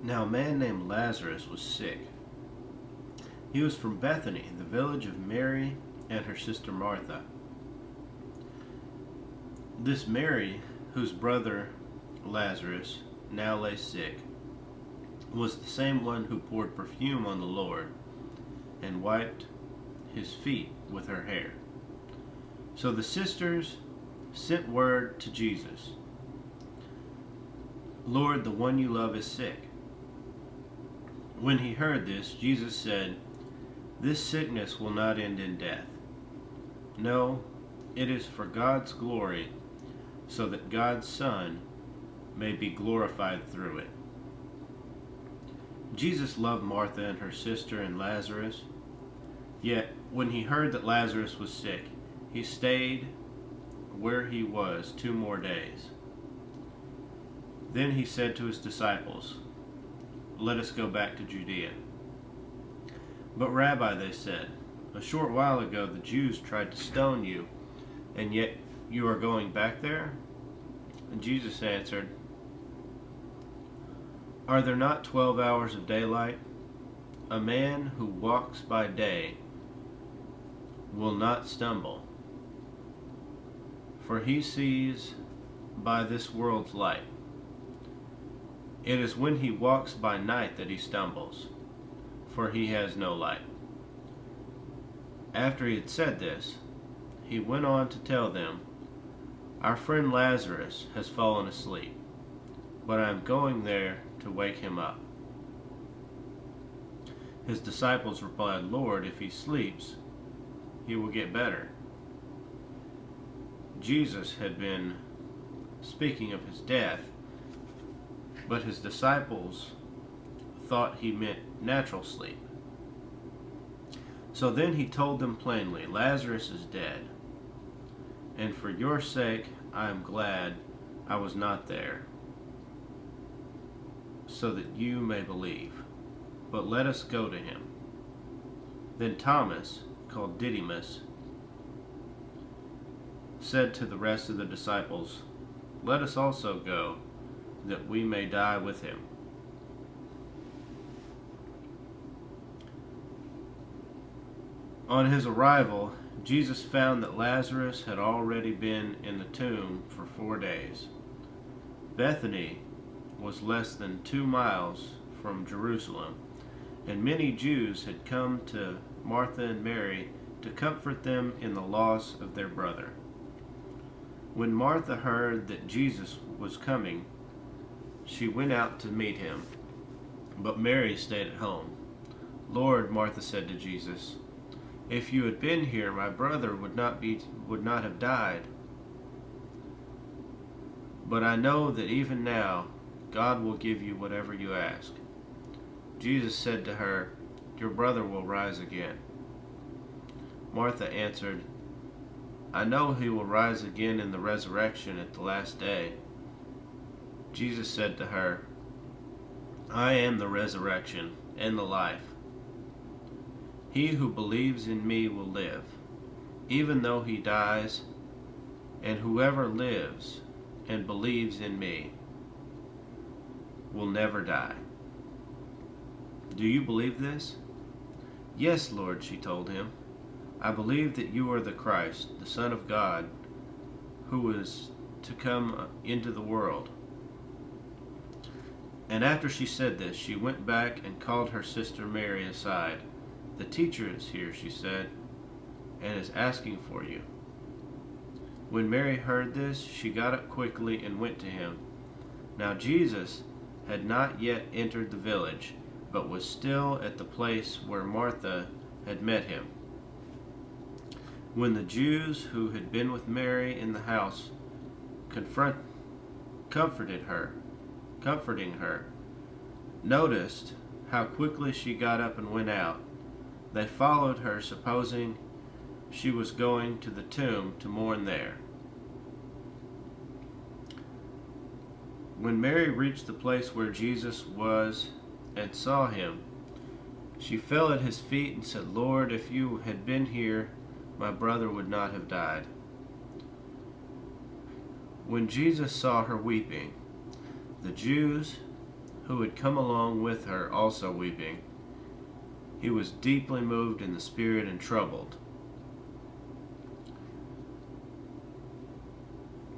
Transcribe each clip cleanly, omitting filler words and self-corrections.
Now a man named Lazarus was sick. He was from Bethany, the village of Mary and her sister Martha. This Mary, whose brother Lazarus now lay sick, was the same one who poured perfume on the Lord and wiped his feet with her hair. So the sisters sent word to Jesus, "Lord, the one you love is sick." When he heard this, Jesus said, "This sickness will not end in death. No, it is for God's glory, so that God's Son may be glorified through it." Jesus loved Martha and her sister and Lazarus. Yet, when he heard that Lazarus was sick, he stayed where he was 2 more days. Then he said to his disciples, "Let us go back to Judea." "But Rabbi," they said, "a short while ago the Jews tried to stone you, and yet you are going back there?" And Jesus answered, "Are there not 12 hours of daylight? A man who walks by day will not stumble, for he sees by this world's light. It is when he walks by night that he stumbles, for he has no light." After he had said this, he went on to tell them, "Our friend Lazarus has fallen asleep, but I am going there to wake him up." His disciples replied, "Lord, if he sleeps, he will get better." Jesus had been speaking of his death, but his disciples thought he meant natural sleep. So then he told them plainly, "Lazarus is dead, and for your sake I am glad I was not there, so that you may believe. But let us go to him." Then Thomas, called Didymus, said to the rest of the disciples, "Let us also go, that we may die with him." On his arrival, Jesus found that Lazarus had already been in the tomb for 4 days. Bethany was less than 2 miles from Jerusalem, and many Jews had come to Martha and Mary to comfort them in the loss of their brother. When Martha heard that Jesus was coming, she went out to meet him, but Mary stayed at home. "Lord," Martha said to Jesus, "if you had been here, my brother would not have died. But I know that even now God will give you whatever you ask." Jesus said to her, "Your brother will rise again." Martha answered, "I know he will rise again in the resurrection at the last day." Jesus said to her, "I am the resurrection and the life. He who believes in me will live, even though he dies, and whoever lives and believes in me will never die." "Do you believe this?" "Yes, Lord," she told him. "I believe that you are the Christ, the Son of God, who is to come into the world." And after she said this, she went back and called her sister Mary aside. "The teacher is here," she said, "and is asking for you." When Mary heard this, she got up quickly and went to him. Now Jesus had not yet entered the village, but was still at the place where Martha had met him. When the Jews who had been with Mary in the house comforting her, noticed how quickly she got up and went out, they followed her, supposing she was going to the tomb to mourn there. When Mary reached the place where Jesus was and saw him, she fell at his feet and said, "Lord, if you had been here, my brother would not have died." When Jesus saw her weeping, the Jews who had come along with her, also weeping. He was deeply moved in the spirit and troubled.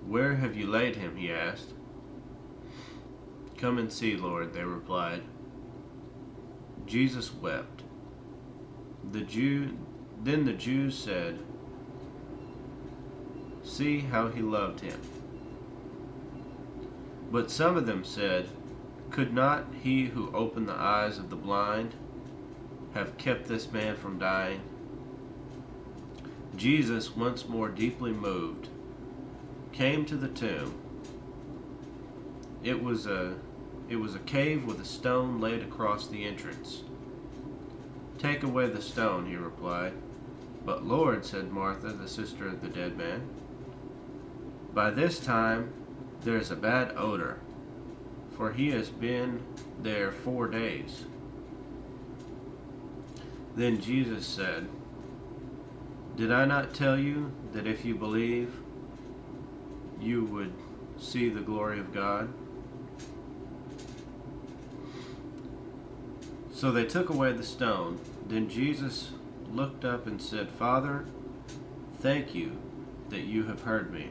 "Where have you laid him?" he asked. "Come and see, Lord," they replied. Jesus wept. Then the Jews said, "See how he loved him." But some of them said, "Could not he who opened the eyes of the blind have kept this man from dying?" Jesus, once more deeply moved, came to the tomb. It was a cave with a stone laid across the entrance. "Take away the stone," he replied. "But Lord," said Martha, the sister of the dead man, "by this time there is a bad odor, for he has been there 4 days." Then Jesus said, "Did I not tell you that if you believe, you would see the glory of God?" So they took away the stone. Then Jesus looked up and said, "Father, thank you that you have heard me.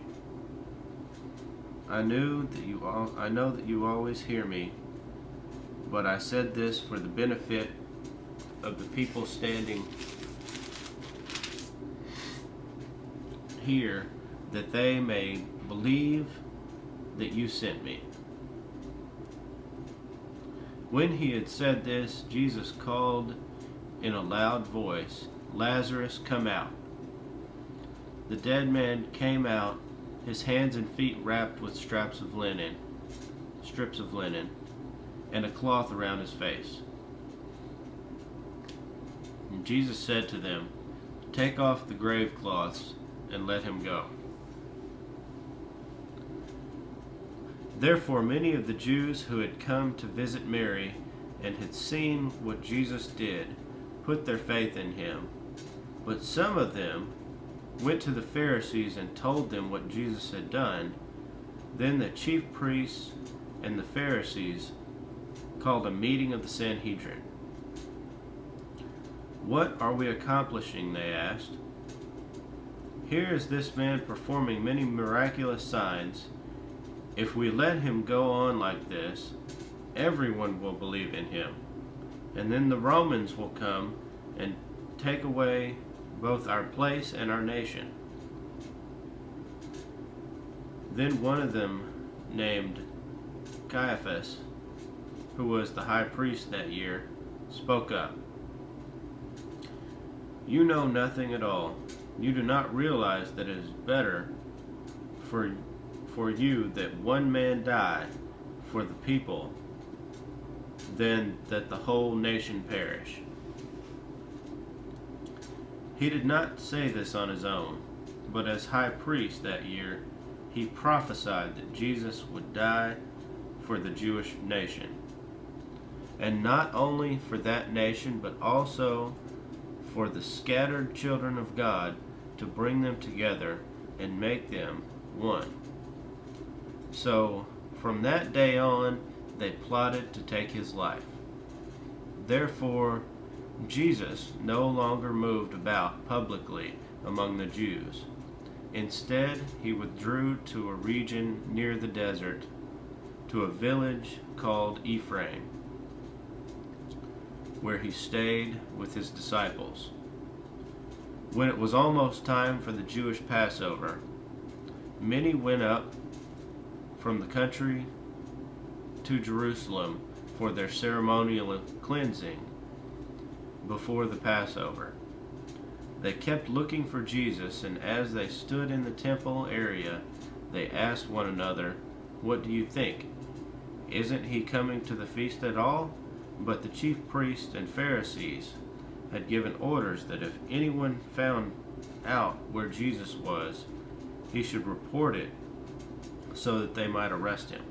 I know that you always hear me, but I said this for the benefit of the people standing here, that they may believe that you sent me." When he had said this, Jesus called in a loud voice, "Lazarus, come out." The dead man came out, his hands and feet wrapped with strips of linen, and a cloth around his face. And Jesus said to them, "Take off the grave cloths and let him go." Therefore many of the Jews who had come to visit Mary and had seen what Jesus did put their faith in him. But some of them went to the Pharisees and told them what Jesus had done. Then the chief priests and the Pharisees called a meeting of the Sanhedrin. "What are we accomplishing?" they asked. "Here is this man performing many miraculous signs. If we let him go on like this, everyone will believe in him. And then the Romans will come and take away both our place and our nation." Then one of them, named Caiaphas, who was the high priest that year, spoke up. "You know nothing at all. You do not realize that it is better for you that one man die for the people than that the whole nation perish." He did not say this on his own, but as high priest that year, he prophesied that Jesus would die for the Jewish nation, and not only for that nation, but also for the scattered children of God, to bring them together and make them one. So from that day on, they plotted to take his life. Therefore, Jesus no longer moved about publicly among the Jews. Instead, he withdrew to a region near the desert, to a village called Ephraim, where he stayed with his disciples. When it was almost time for the Jewish Passover, many went up from the country to Jerusalem for their ceremonial cleansing before the Passover. They kept looking for Jesus, and as they stood in the temple area, they asked one another, "What do you think? Isn't he coming to the feast at all?" But the chief priests and Pharisees had given orders that if anyone found out where Jesus was, he should report it so that they might arrest him.